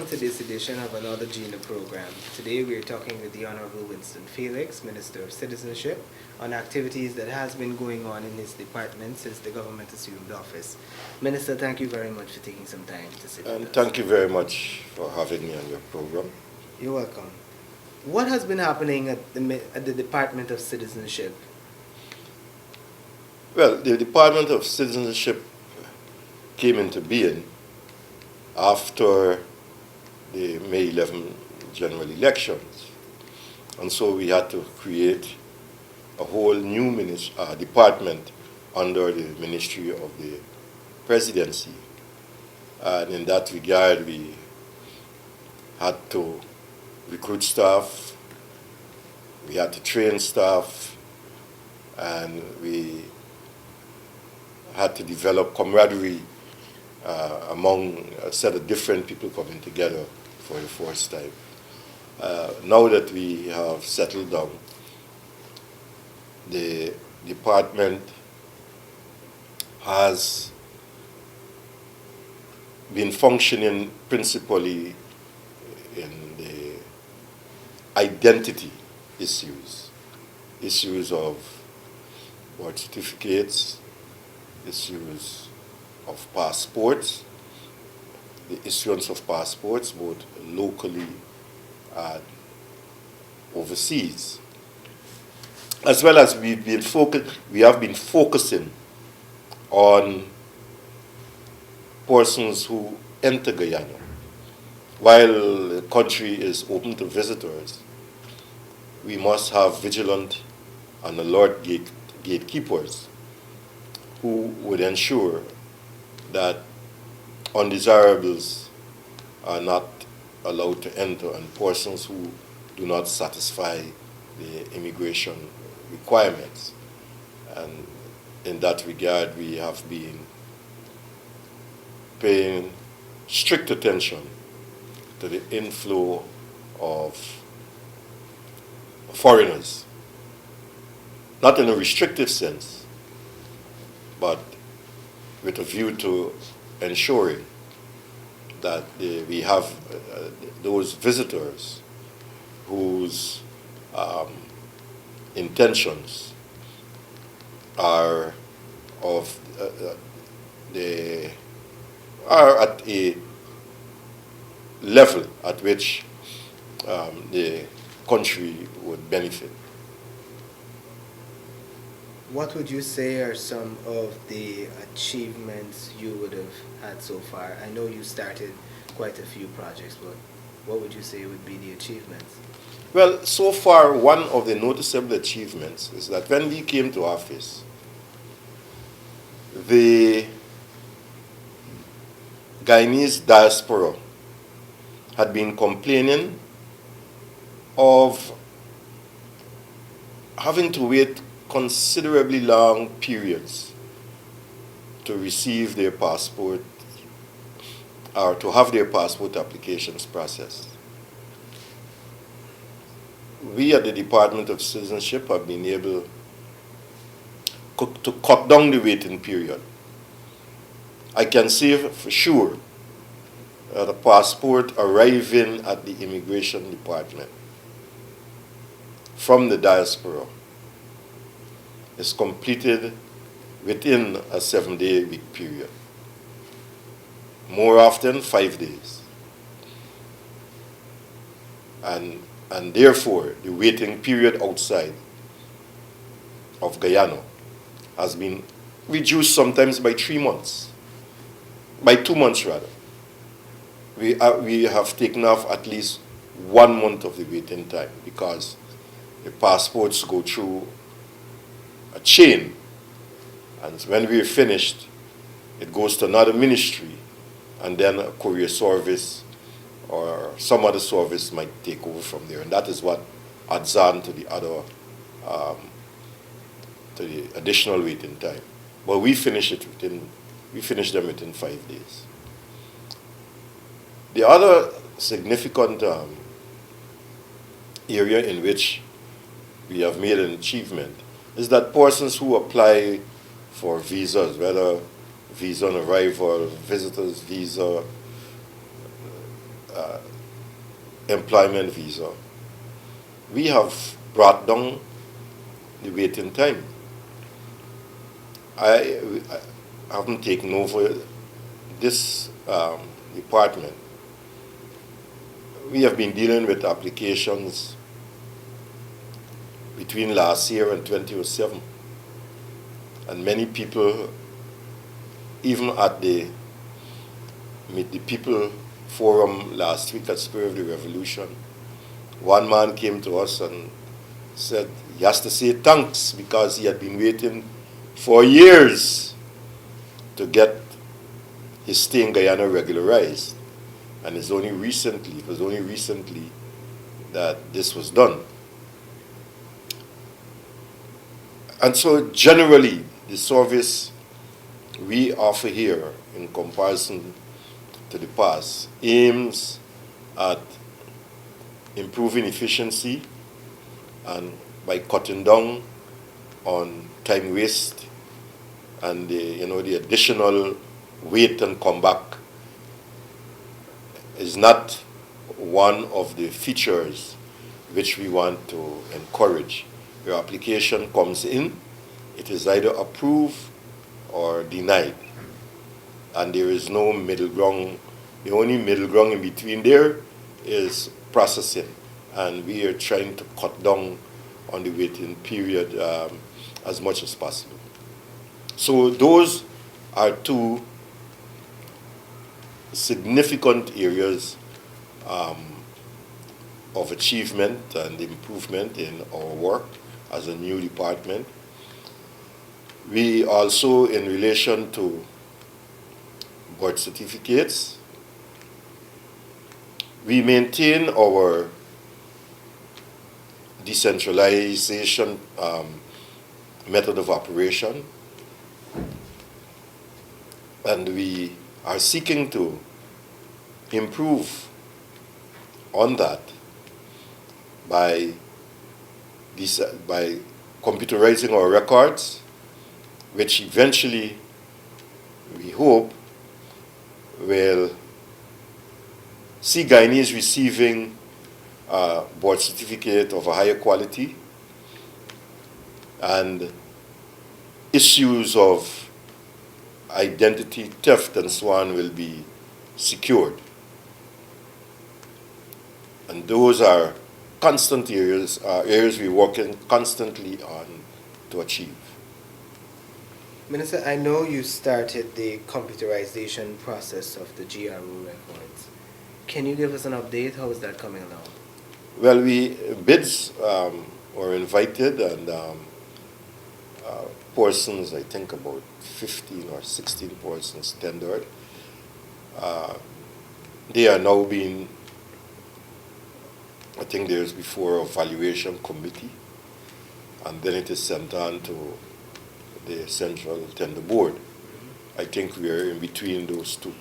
to this edition of another GINA program. Today we are talking with the Honorable Winston Felix, Minister of Citizenship, on activities that has been going on in his department since the government assumed office. Minister, thank you very much for taking some time to sit with us. And thank you very much for having me on your program. You're welcome. What has been happening at the Department of Citizenship? Well, the Department of Citizenship came into being after the May 11 general elections. And so we had to create a whole new department under the Ministry of the Presidency. And in that regard, we had to recruit staff, we had to train staff, and we had to develop camaraderie among a set of different people coming together for the first time. Now that we have settled down, the department has been functioning principally in the identity issues of birth certificates, issues of passports, the issuance of passports both locally and overseas. As well as we have been focusing on persons who enter Guyana. While the country is open to visitors, we must have vigilant and alert gatekeepers who would ensure that undesirables are not allowed to enter and persons who do not satisfy the immigration requirements. And in that regard, we have been paying strict attention to the inflow of foreigners, not in a restrictive sense, but with a view to ensuring that we have those visitors whose intentions are they are at a level at which the country would benefit. What would you say are some of the achievements you would have had so far? I know you started quite a few projects, but what would you say would be the achievements? Well, so far, one of the noticeable achievements is that when we came to office, the Guyanese diaspora had been complaining of having to wait considerably long periods to receive their passport or to have their passport applications processed. We at the Department of Citizenship have been able to cut down the waiting period. I can say for sure that a passport arriving at the Immigration Department from the diaspora is completed within a 7-day period. More often, 5 days. And therefore, the waiting period outside of Guyana has been reduced sometimes by 3 months, by 2 months rather. We have taken off at least 1 month of the waiting time because the passports go through a chain, and when we're finished, it goes to another ministry, and then a courier service or some other service might take over from there, and that is what adds on to the other, to the additional waiting time. But we finish them within 5 days. The other significant area in which we have made an achievement is that persons who apply for visas, whether visa on arrival, visitor's visa, employment visa, we have brought down the waiting time. I haven't taken over this department. We have been dealing with applications between last year and 2007. And many people, even at the Meet the People forum last week at Spirit of the Revolution, one man came to us and said he has to say thanks because he had been waiting for years to get his stay in Guyana regularized. And it was only recently that this was done. And so generally, the service we offer here in comparison to the past aims at improving efficiency and by cutting down on time waste and the additional wait and come back is not one of the features which we want to encourage. Your application comes in, it is either approved or denied. And there is no middle ground. The only middle ground in between there is processing. And we are trying to cut down on the waiting period as much as possible. So those are two significant areas of achievement and improvement in our work as a new department. We also, in relation to birth certificates, we maintain our decentralization method of operation, and we are seeking to improve on that by computerizing our records, which eventually we hope will see Guyanese receiving a birth certificate of a higher quality, and issues of identity theft and so on will be secured. And those are constant areas we're working constantly on to achieve. Minister, I know you started the computerization process of the GRO records. Can you give us an update? How is that coming along? Well, bids were invited, and persons, I think about 15 or 16 persons tendered. They are now being, I think there's before a valuation committee, and then it is sent on to the Central Tender Board. I think we are in between those two.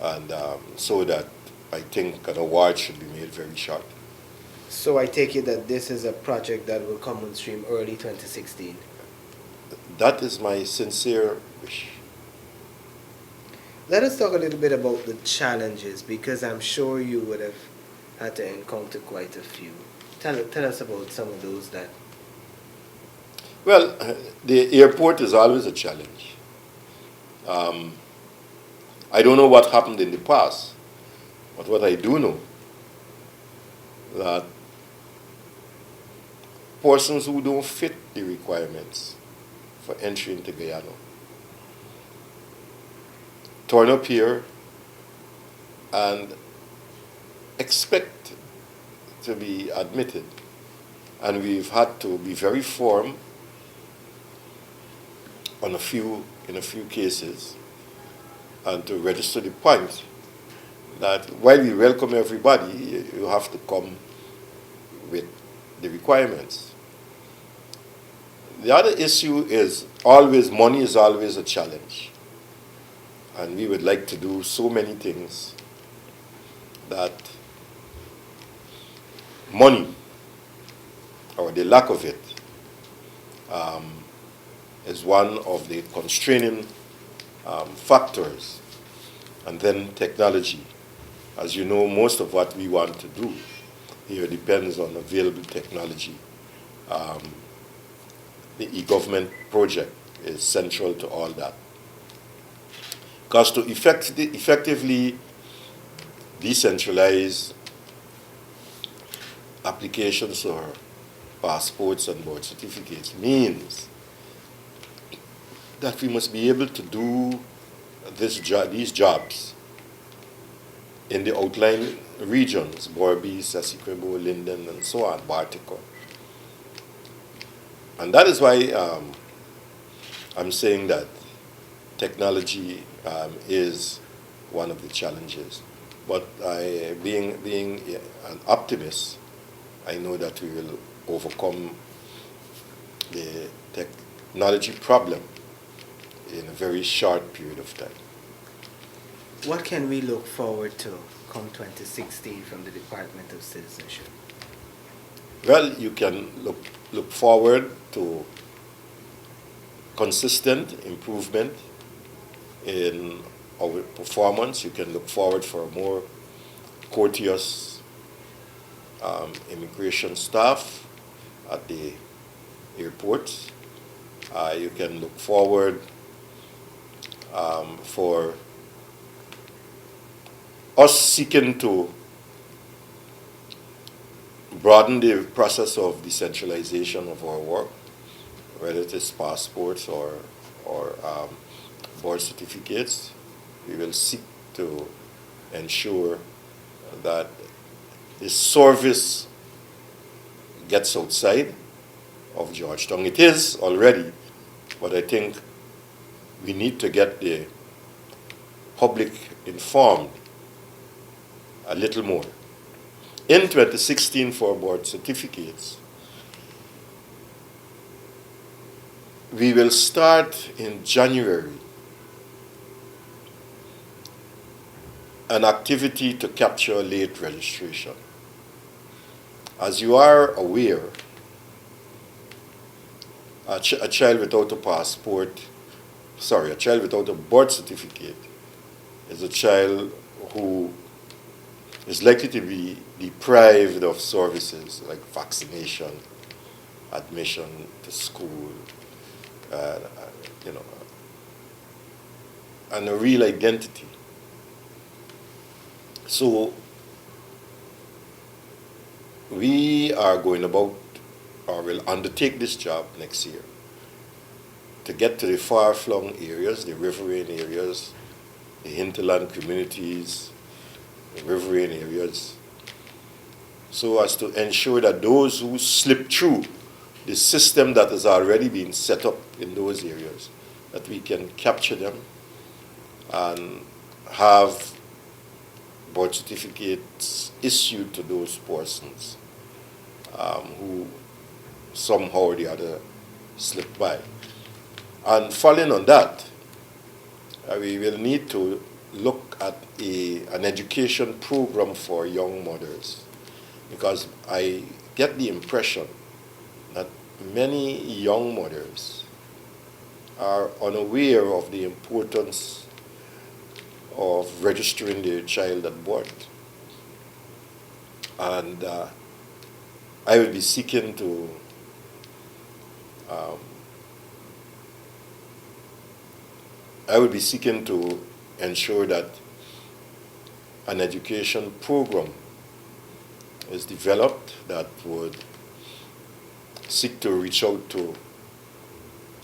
And so that I think an award should be made very short. So I take it that this is a project that will come on stream early 2016. That is my sincere wish. Let us talk a little bit about the challenges, because I'm sure you would have had to encounter quite a few. Tell us about some of those that... Well, the airport is always a challenge. I don't know what happened in the past, but what I do know, that persons who don't fit the requirements for entry into Guyana turn up here and expect to be admitted. And we've had to be very firm in a few cases, and to register the point that while we welcome everybody, you have to come with the requirements. The other issue is always, money is always a challenge. And we would like to do so many things that money, or the lack of it, is one of the constraining factors. And then technology. As you know, most of what we want to do here depends on available technology. Um, the e-government project is central to all that. Because to effectively decentralize applications for passports and birth certificates means that we must be able to do these jobs in the outlying regions, Berbice, Essequibo, Linden, and so on, Bartico. And that is why I'm saying that technology is one of the challenges. But being an optimist, I know that we will overcome the technology problem in a very short period of time. What can we look forward to come 2016 from the Department of Citizenship? Well, you can look forward to consistent improvement in our performance. You can look forward for a more courteous immigration staff at the airports. You can look forward for us seeking to broaden the process of decentralization of our work, whether it is passports or birth certificates. We will seek to ensure that the service gets outside of Georgetown. It is already, but I think we need to get the public informed a little more. In 2016 for birth certificates, we will start in January an activity to capture late registration. As you are aware, a child without a birth certificate is a child who is likely to be deprived of services like vaccination, admission to school, and a real identity. So we are going about, or will undertake this job next year, to get to the far-flung areas, the riverine areas, the hinterland communities, the riverine areas, so as to ensure that those who slip through the system that has already been set up in those areas, that we can capture them and have birth certificates issued to those persons who somehow or the other slip by. And following on that, we will need to look at an education program for young mothers, because I get the impression that many young mothers are unaware of the importance of registering their child at birth. And I will be seeking to ensure that an education program is developed that would seek to reach out to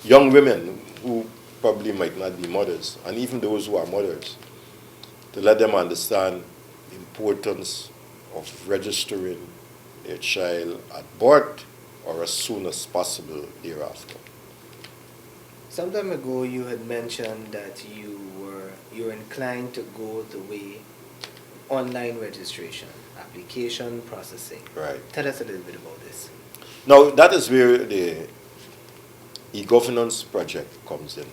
young women who probably might not be mothers, and even those who are mothers, to let them understand the importance of registering their child at birth or as soon as possible thereafter. Some time ago, you had mentioned that you were inclined to go the way online registration, application processing. Right. Tell us a little bit about this. Now, that is where the e-governance project comes in,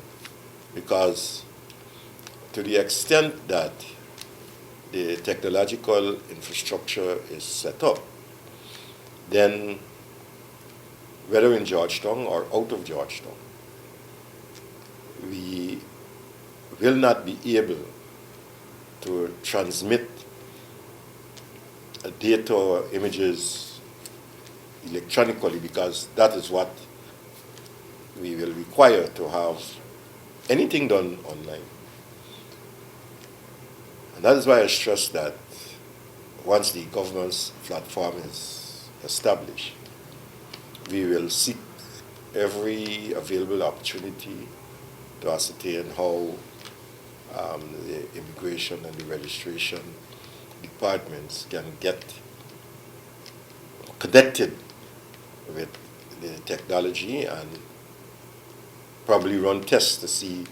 because to the extent that the technological infrastructure is set up, then whether in Georgetown or out of Georgetown, we will not be able to transmit data or images electronically, because that is what we will require to have anything done online. And that is why I stress that once the governance platform is established, we will seek every available opportunity to ascertain how the immigration and the registration departments can get connected with the technology and probably run tests to see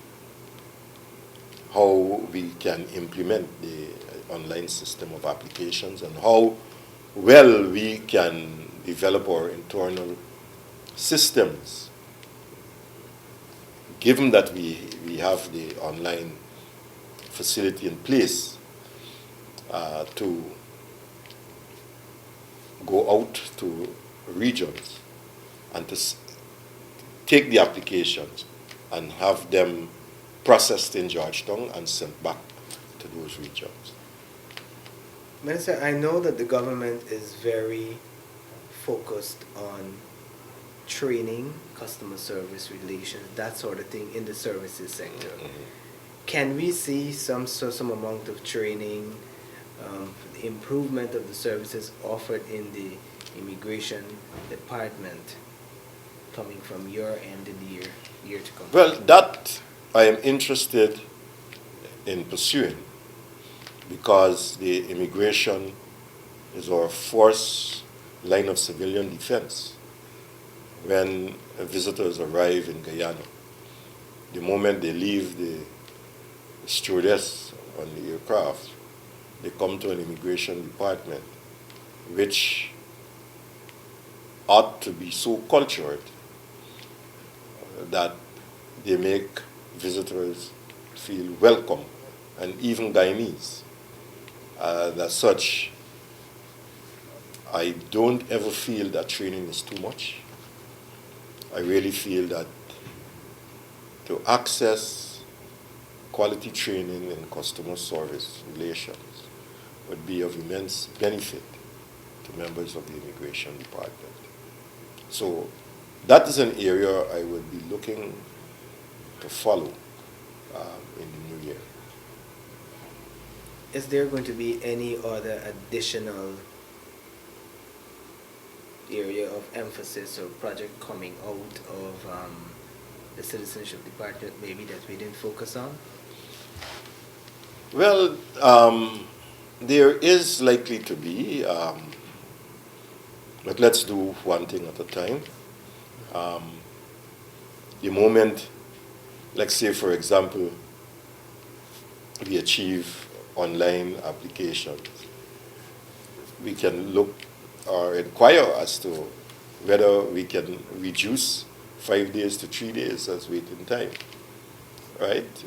how we can implement the online system of applications and how well we can develop our internal systems, given that we have the online facility in place to go out to regions and to take the applications and have them processed in Georgetown and sent back to those regions. Minister, I know that the government is very focused on training, customer service relations, that sort of thing in the services sector. Can we see some amount of training, improvement of the services offered in the immigration department coming from your end in the year to come? Well, that I am interested in pursuing, because the immigration is our first line of civilian defense. When visitors arrive in Guyana, the moment they leave the stewardess on the aircraft, they come to an immigration department which ought to be so cultured that they make visitors feel welcome, and even Guyanese. As such, I don't ever feel that training is too much. I really feel that to access quality training in customer service relations would be of immense benefit to members of the immigration department. So that is an area I would be looking to follow in the new year. Is there going to be any other additional area of emphasis or project coming out of the Citizenship Department maybe that we didn't focus on? Well, there is likely to be, but let's do one thing at a time. The moment, let's say for example, we achieve online applications, we can look or inquire as to whether we can reduce 5 days to 3 days as waiting time, right?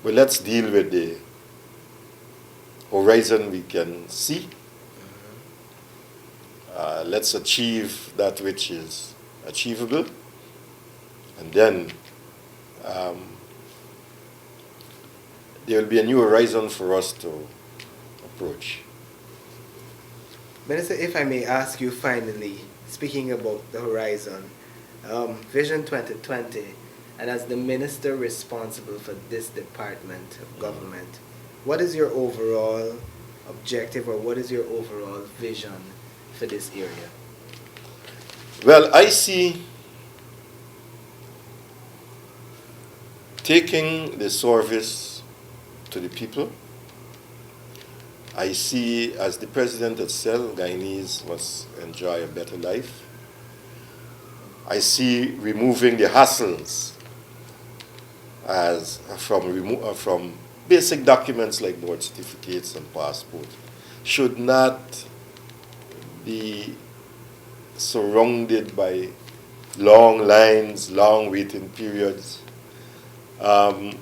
But let's deal with the horizon we can see. Let's achieve that which is achievable, and then there will be a new horizon for us to approach. Minister, if I may ask you finally, speaking about the horizon, Vision 2020, and as the minister responsible for this department of government, what is your overall objective or what is your overall vision for this area? Well, I see taking the service to the people. I see, as the president had said, Guyanese must enjoy a better life. I see removing the hassles from basic documents like birth certificates and passports should not be surrounded by long lines, long waiting periods. I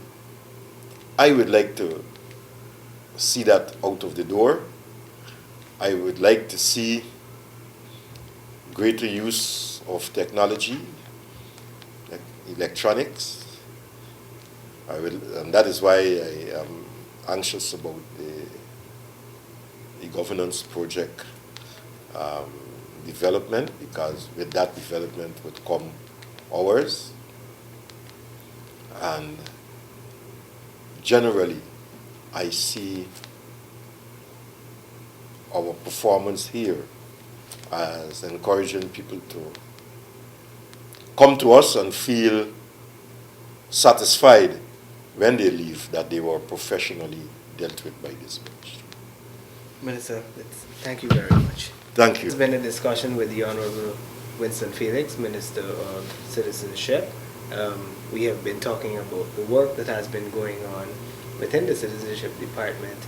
would like to see that out of the door. I would like to see greater use of technology, like electronics. And that is why I am anxious about the the governance project development, because with that development would come ours. And generally, I see our performance here as encouraging people to come to us and feel satisfied when they leave that they were professionally dealt with by this ministry. Minister, thank you very much. Thank you. It's been a discussion with the Honorable Winston Felix, Minister of Citizenship. We have been talking about the work that has been going on within the Citizenship Department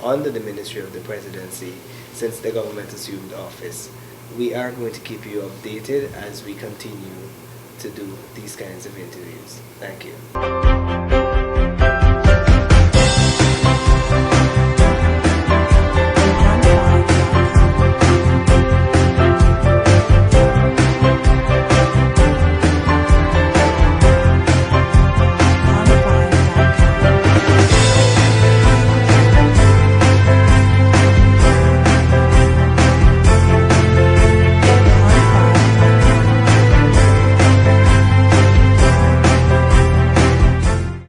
under the Ministry of the Presidency since the government assumed office. We are going to keep you updated as we continue to do these kinds of interviews. Thank you.